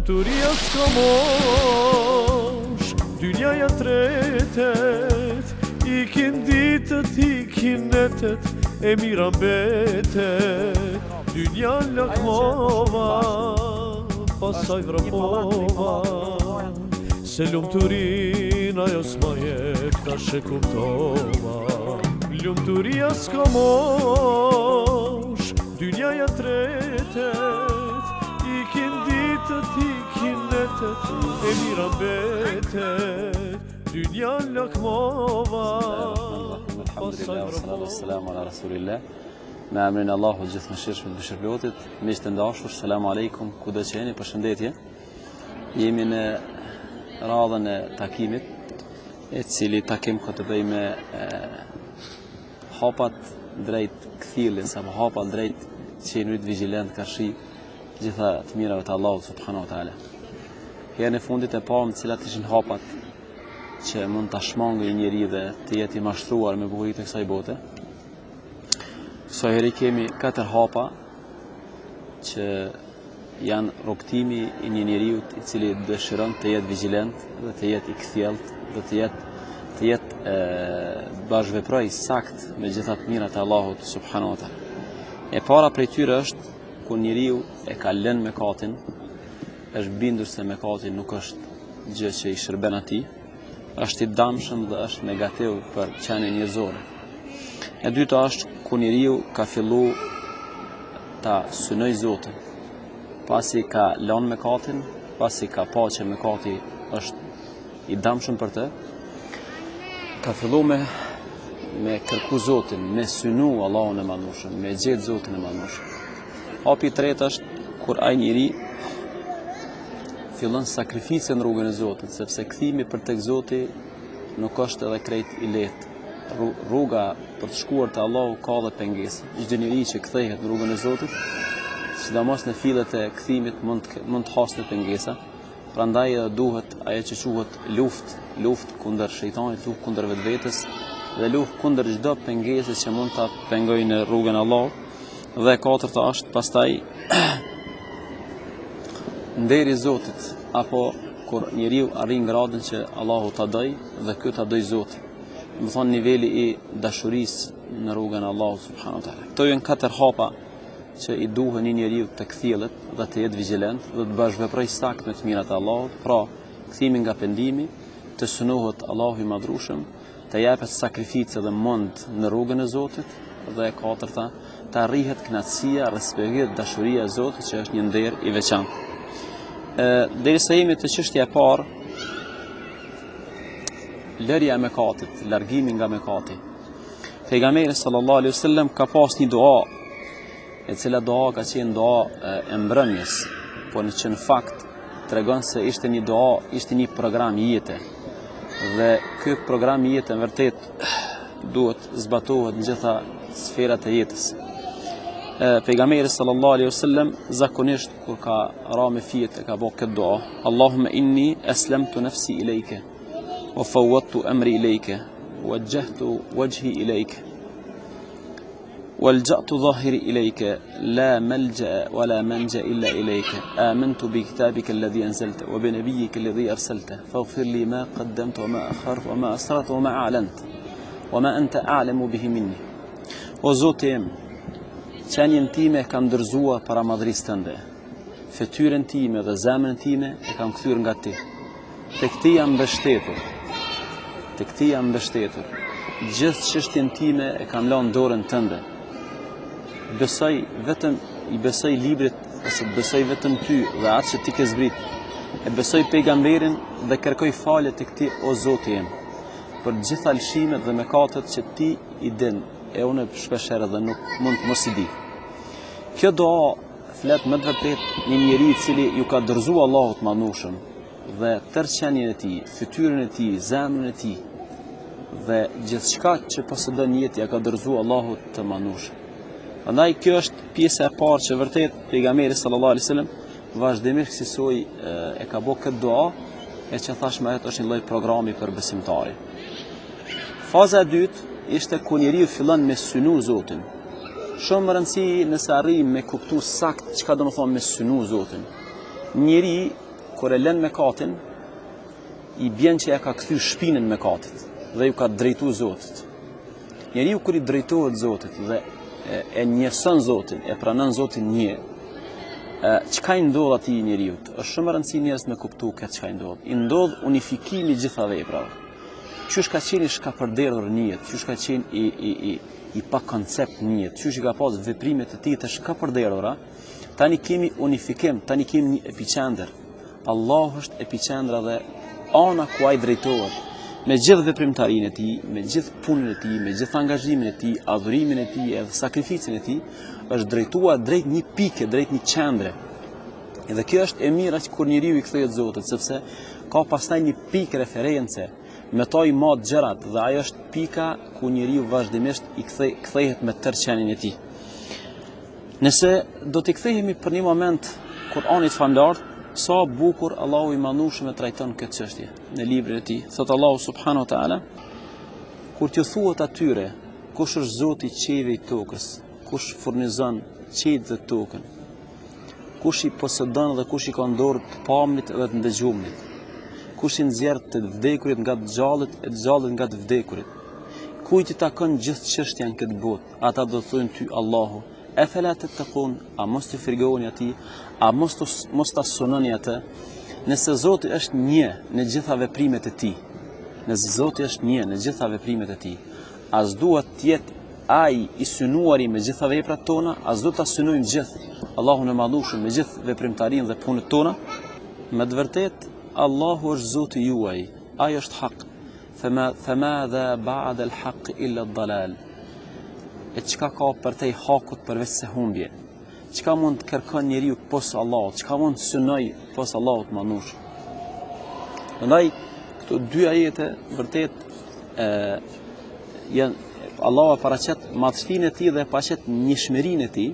Lumturia s'ka mosh, dynjaja tretet, ikin ditët, ikin netet, e mira mbetet. Dynja lakmova, pasaj vrapova, se lumturin ajo s'ma jep, tash e kuptova. Lumturia s'ka mosh, dynjaja tretet, ikin ditët, ikin netet, e mira mbetet. Dynja lakmova, pasaj vrapova. Assalamu ala rasulillah. Me emrin Allahu gjithëmëshirshëm të shërbilotit, miq të dashur, selamu alaikum, kudo që jeni, përshëndetje. Jemi në radhën e takimit, e cili takim ka të bëjë me hapat drejt kthjelljes apo hapat drejt qenërit vigjilent karshi gjitha të mirave të Allahut subhanahu wa taala. Herë në fundit e parë, cilat ishin hapat që mund ta shmangë një njeri dhe të jetë i mashtruar me bukuritë e kësaj bote. Kësaj heri kemi 4 hapa që janë rrugtimi i një njeriu i cili dëshiron të jetë vigjilent dhe të jetë i kthjellët dhe të jetë bashkëveproj sakt me gjitha të mirat e Allahut subhanahu wa taala. E para prej tyre është kur njeriu e ka lënë mëkatin, është bindur se mëkati nuk është gjë që i shërben atij, është i dëmshëm dhe është negativ për qenien njerëzore. E dyta është kur njeriu ka fillu ta synoj Zotin, pasi ka lënë mëkatin, pasi ka pa që mëkati është i dëmshëm për të, ka fillu me kërku Zotin, me synu Allahun e Madhnushëm, me gjetë Zotin e Madhnushëm. Hapi i tretë është kur ai njeri fillon sakrificën në rrugën e Zotit, sepse kthimi për tek Zoti nuk është edhe krejt i lehtë. Rruga për të shkuar te Allahu ka dhe pengesa. Çdo njeri që kthehet në rrugën e Zotit, sidomos në fillet e kthimit mund të hasë pengesa. Prandaj duhet ajo që quhet luftë kundër shejtanit, luftë kundër vetvetes dhe luftë kundër çdo pengese që mund ta pengojë në rrugën e Allahut. Dhe e katërta është pastaj nderi i Zotit, apo kur njeriu arrin gradën që Allahu ta doj dhe ky ta doj Zotin. Më thonë niveli i dashurisë në rrugën e Allahut subhanahu wa taala. Këto janë 4 hapa që i duhen një njeriu të kthjellet dhe të jetë vigjilent dhe të bashkëveprojë sakt me të mirat e Allahut, pra kthimi nga pendimi, të synohet Allahu i Madhrueshëm, të japet sakrificë dhe mund në rrugën e Zotit, dhe e katërta të arrihet kënaqësia, respektohet dashuria e Zotit që është një nder i veçantë. Derisa jemi te çështja e parë, lërja e mëkatit, largimi nga mëkati. Pejgamberi sallallahu alaihi wasallam ka pas një dua, e cila dua ka qenë dua e mbrëmjes, por që në fakt tregon se ishte një dua, ishte një program jete. Dhe ky program jete në vërtet duhet zbatohet në gjitha sferat e jetës. Pejgamberi sallallahu alaihi wasallam zakonisht kur ka ra me fiet e ka bë këtë dua, Allahumma inni aslamtu nafsi ilayka wa fawwadtu amri ilayka wajjahtu wajhi ilayka والجأت ظاهري إليك لا ملجأ ولا منجأ إلا إليك آمنت بكتابك الذي أنزلت وبنبيك الذي أرسلته فاغفر لي ما قدمت وما أخرت وما أسررت وما أعلنت وما أنت أعلم به مني. O Zoti im, qenien time e kam ndërzua para madhrisë tënde. Fytyrën time dhe zemrën time e kam kthyer nga ti. Tek ti jam mbështetur. Gjithë çështjen time e kam lënë dorën tënde. I besoj librit, ose besoj vetëm ty dhe atë që ti ke zbrit. E besoj pejgamberin dhe kërkoj falje tek ti, o Zoti im, për gjitha lëshimet dhe mëkatet që ti i din, e unë shpeshherë dhe nuk mund të mos i di. Kjo dua flet më të vërtet një njeri i cili ju ka dorëzuar Allahut Madhnueshëm dhe tërë qenien e tij, fytyrën e tij, zemrën e tij dhe gjithçka që posëdon jetë ja ka dorëzuar Allahut të Madhnueshëm. Prandaj kjo është pjesa e parë që vërtet pejgamberi sallallahu alaihi wasallam vazhdimisht kësaj e ka bërë këtë dua, e që thash më herët është një lloj programi për besimtarin. Faza e dytë ishte kur njeriu fillon me synu Zotin. Shumë më rëndësi nëse arrim me kuptu sakt çka do të thonë me synu Zotin. Njeri kur e lën mëkatin, i bjen që ja ka kthy shpinën mëkatit dhe ju ka drejtuar Zotit. Njeriu kur i drejtohet Zotit dhe e njehson Zotin, e pranon Zotin një, çka i ndodh atij njeriu? Është shumë e rëndësishme njerëz me kuptu këtë çka i ndodh. I ndodh unifikimi i gjitha veprave. Qysh ka qenë i shkapërderdhur në jetë, qysh ka qenë i pa koncept në jetë, qysh i ka pas veprimet e tij të shkapërderdhura, tani kemi unifikim, tani kemi një epicentër. Allahu është epicendra dhe ana ku ai drejtohet me gjithë veprimtarinë e tij, me gjithë punën e tij, me gjithë angazhimin e tij, adhurimin e tij, edhe sakrificën e tij, është drejtuar drejt një pike, drejt një qendre. Edhe kjo është e mira që kur njeriu i kthehet Zotit, sepse ka pastaj një pikë referencë, me to i mat gjërat dhe ajo është pika ku njeriu vazhdimisht i kthehet me tërë qenin e tij. Nëse do t'i kthehemi për një moment Kur'anit famlar, sa bukur Allahu i mandueshëm e trajton këtë çështje në librin e tij. Thot Allahu subhanahu wa taala, kur t'ju thuhet atyre kush është Zoti i qiellit dhe tokës, kush furnizon qiellin dhe tokën, kush i posedon dhe kush i ka dorë të pamit dhe të ndëgjumit, kush i nxjerr të vdekurit nga të gjallët e të gjallët nga të vdekurit, kujt i takon gjithë çështja në këtë botë, ata do thonë ty Allahu, e felat të takun, a mos të frigoni ati, a mos të sunoni atë, nëse Zoti është një në gjitha veprimet e tij, nëse Zoti është një në gjitha veprimet e tij, as duhet të jetë ai i synuari me gjitha veprat tona, as do ta synojmë gjithë Allahun e madhueshëm me gjithë veprimtarinë dhe punët tona. Me të vërtetë Allahu është Zoti juaj, ai është hak. Famadha ba'da al-haq illa ad-dalal. E çka ka për te hakut përveç se humbje? Çka mund të kërkon njeriu posa Allahut? Çka mund të synoj posa Allahut madhueshëm? Prandaj këto dy ajete vërtet janë Allahu paraqet madhështinë e tij dhe paraqet njëshmërinë e tij,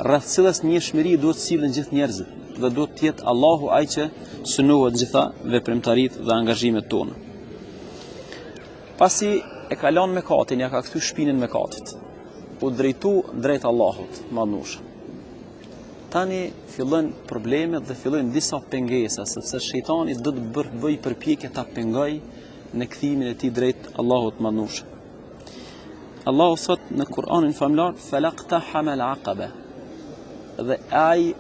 rreth cilës njëshmëri duhet të sillen gjithë njerëzit dhe duhet të jetë Allahu ai që synohet gjitha veprimtaritë dhe angazhimet tona. Pasi e ka lënë mëkatin, ja ka kthy shpinën mëkatit, u drejtu drejt Allahut madhueshëm. Tani fillojnë problemet dhe fillojnë disa pengesa, sepse shejtani do të bëj përpjekje ta pengoj në kthimin e tij drejt Allahut madhueshëm. Allahu thot në Kur'anin famlar, falaqtahama al-aqaba. Dhe ai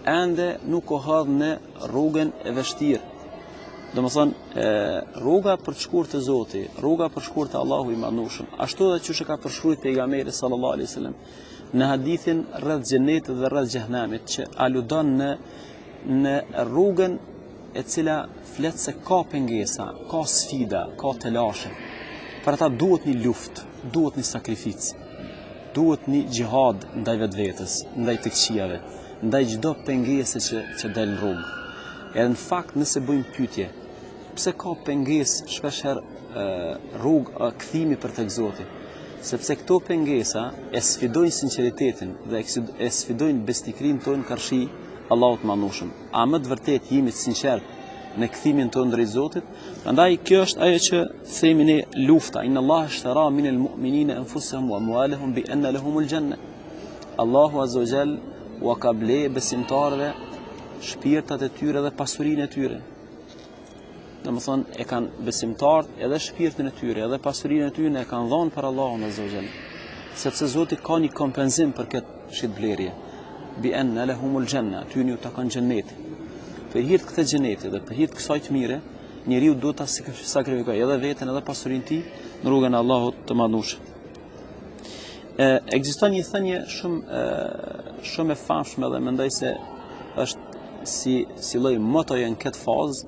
ende nuk u hodh në rrugën e vështirë. Domethënë rruga për të shkuar te Zoti, rruga për të shkuar te Allahu i madhueshëm. Ashtu edhe çuçi ka përshkruajtur pejgamberi sallallahu alaihi wasallam në hadithin rreth xhenetit dhe rreth xhehenamit, që aludon në rrugën e cila flet se ka pengesa, ka sfida, ka telashe. Për ata duhet një luftë, duhet një sakrificë, duhet një xhihad ndaj vetvetes, ndaj të këqijave, ndaj çdo pengese që del në rrugë. Edhe në fakt nëse bëjmë pyetje, pse ka pengesë shpeshherë rrugë kthimi për tek Zoti? Sepse këto pengesa e sfidojnë sinqeritetin dhe e sfidojnë besnikrinë tonë karshi Allahut madhueshëm. A më të vërtet jemi të sinqert në kthimin tonë drejt Zotit? Prandaj kjo është ajo që themi ne lufta. Inna Allah ishtara min al-mu'minina anfusahum wa amwalahum bi anna lahumul janna. Allahu azza wa jall u ka ble besimtarëve shpirtat e tyre dhe pasurinë e tyre. Domethënë e kanë besimtarët edhe shpirtin e tyre, edhe pasurinë e tyre e kanë dhënë për Allahun azza wa jall. Sepse Zoti ka një kompenzim për këtë shitblerje. Bi anna lahumul janna, ty ju takon xheneti. Për hir të këtij xheneti dhe për hir të kësaj të mire, njeriu duhet ta sakrifikojë edhe veten edhe pasurinë e tij në rrugën e Allahut të madhueshëm. Ekziston një thënie shumë e famshme dhe mendoj se është si lloj motoje në këtë fazë.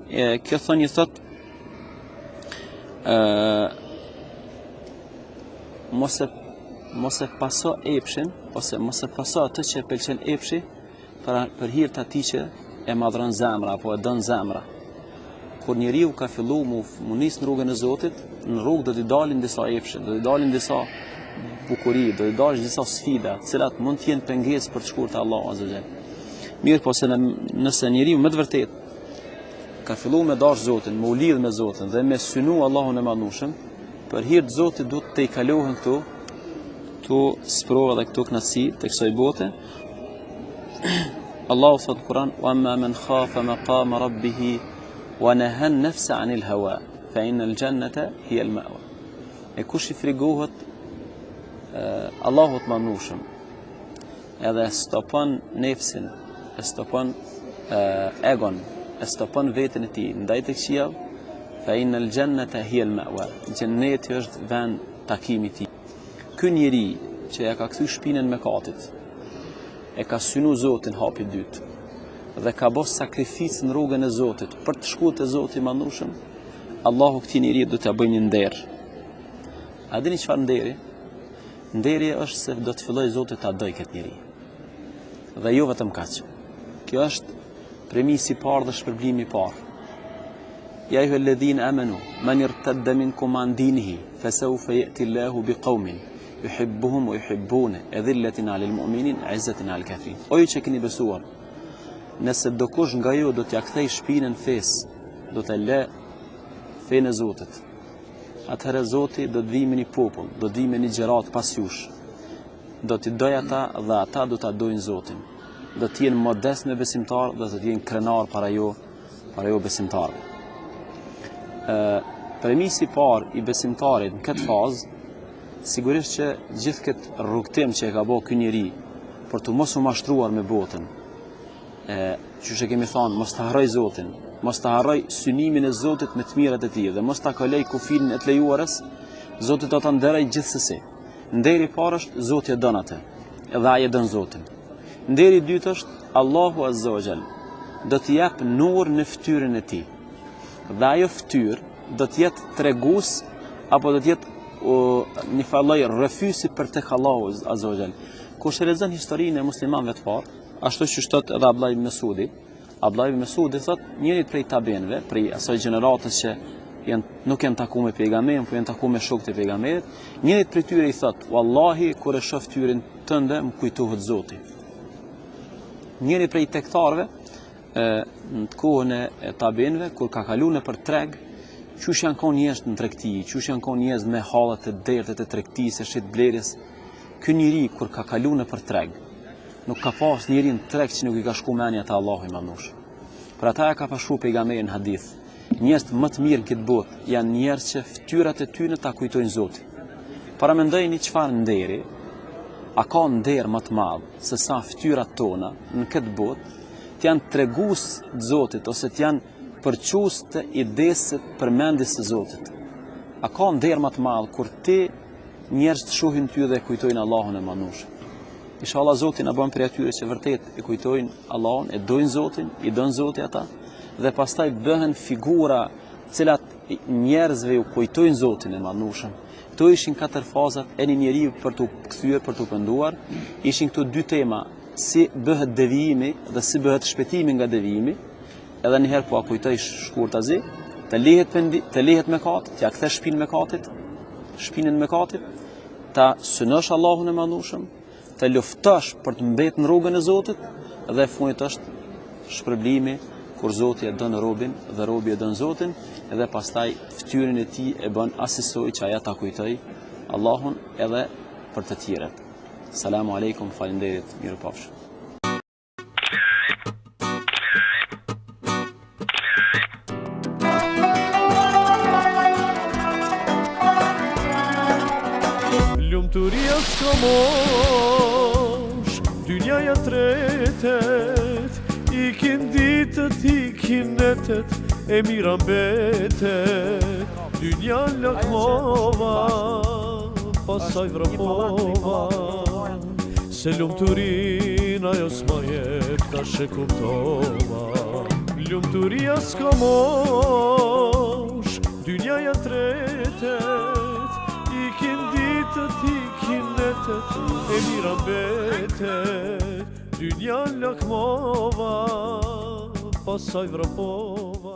Kjo thënie thot mos e paso epshin ose mos e paso atë që pëlqen epshi për hir të atij që e madhron zemra apo e don zemra. Kur njeriu ka filluar mu nis në rrugën e Zotit, në rrugë do t'i dalin disa epshe, do t'i dalin disa bukuri, do t'i dalin disa sfida, të cilat mund të jenë pengesë për të shkuar te Allahu azza wa jall. Mirë, po se nëse njeriu me të vërtet ka filluar me dash Zotin, me u lidh me Zotin dhe me synu Allahun e madhueshëm, për hir të Zotit do të i kalohen këto sprova dhe këto kënaqësi të kësaj bote. Allahu thot Kur'an, wa amma man khafa maqama rabbih wa naha an-nafsa 'anil hawa fa innal jannata hiya al-ma'wa. E kush I frigohet Allahut manushëm, edhe stopon nefsin, e stopon egon, e stopon veten e tij ndaj të këqijave, fa innal jannata hiya al-ma'wa. Xhenneti është vend takimi I tij. Ky njeri që ja ka kthy shpinën mëkatit, e ka synu Zotin hapi dytë dhe ka bërë sakrificë në rrugën e Zotit për të shkuar te Zoti I Madhnushëm, Allahu këtij njeriu do t'ia bëjë një nder. A dini çfarë nderi? Nderi është se do të filloj Zoti ta doj këtë njeri. Dhe jo vetëm kaq. Kjo është premisi I parë dhe shpërblimi I parë. Ya ayyuhalladhina amanu man irtadda minkum an dinihi fasawfa ya'ti Allahu biqaumin yuhibbuhum wa yuhibbuna adhillatin 'alal mu'minin 'izzatin 'alal kafirin. O ju që keni besuar, nëse do kush nga ju do t'ja kthej shpinën fes, do të lë fenë e Zotit, atëherë Zoti do të vijë me një popull, do të vijë me një gjerat pas jush, do t'i doj ata dhe ata do t'a dojnë Zotin, do t'jenë modest me besimtar dhe do t'jenë krenar para jo besimtarve. Premisi I parë I besimtarit në këtë fazë, sigurisht që gjithë këtë rrugtim që e ka bërë ky njeri për të mos u mashtruar me botën, që kemi thënë, mos ta harroj Zotin, mos ta harroj synimin e Zotit me të mirat e tij dhe mos ta kaloj kufinin e të lejuarës, Zoti do ta nderoj gjithsesi. Nderi I parë është Zoti e don atë, edhe ai e don Zotin. Nderi I dytë është Allahu Azza wa Jall do t'i jap nur në fytyrën e tij. Dhe ajo fytyrë do të jetë tregues apo do të jetë një falloj rrefysi për tek Allahu Azza wa Jall. Kush e lexon historinë e muslimanëve të parë, ashtu që thot edhe Abdullah ibn Mesudi, Abdullah ibn Mesudi thot njëri prej tabenëve, prej asaj gjeneratës që nuk janë takuar me pejgamberin, por janë takuar me shokët e pejgamberit, njëri prej tyre I thot, wallahi kur e shoh fytyrën tënde më kujtohet Zoti. Njëri prej tektarëve në të kohën e tabenëve, kur ka kaluar nëpër treg, qysh janë konë njerëz në tregti, qysh janë konë njerëz me hallat e dertë të tregtisë, shit blerjes. Ky njeri kur ka kaluar nëpër treg, nuk ka pas njeri në treg që nuk I ka shku menja te Allahu I Madhnushëm. Për ata e ka pashu pejgamberi në hadith. Njerëz më të mirë në këtë botë janë njerëz që fytyrat e tyre ta kujtojnë Zotin. Para mendojeni çfarë nderi, a ka nder më të madh se sa fytyrat tona në këtë botë të janë tregues të Zotit ose të janë përçues të idesë përmendjes së Zotit. A ka nder më të madh kur ti njerëz të shohin ty dhe kujtojnë Allahun e Madhnushëm. Inshallah Zoti na bën për atyre që vërtet e kujtojnë Allahun, e dojnë Zotin, I don Zoti ata dhe pastaj bëhen figura cilat njerëzve u kujtojnë Zotin e Madhnushëm. Këto ishin 4 fazat e një njeriu për të kthyer, për të penduar. Ishin këto 2 tema, si bëhet devijimi dhe si bëhet shpëtimi nga devijimi. Edhe një herë po a kujtoj shkurtazi, të lihet mëkati, t'ja kthesh shpinën mëkatit, ta synosh Allahun e Madhnushëm, të luftosh për të mbetur në rrugën e Zotit dhe fundit është shpërblimi kur Zoti e don robin dhe robi e don Zotin edhe pastaj fytyrën e tij e bën asisoj që aja ta kujtoj Allahun edhe për të tjerët. Selamu alejkum, faleminderit, mirupafshim. Lumturia s'ka mosh, dynjaja tretet, ikin ditët, ikin netet, e mira mbetet. Dynja lakmova, pasaj vrapova, se lumturin ajo s'ma jep, tash e kuptova. Lumturia s'ka mosh, dynjaja tretet, ikin ditët, ikin netet, e mira mbetet. Dynja lakmova, pasaj vrapova.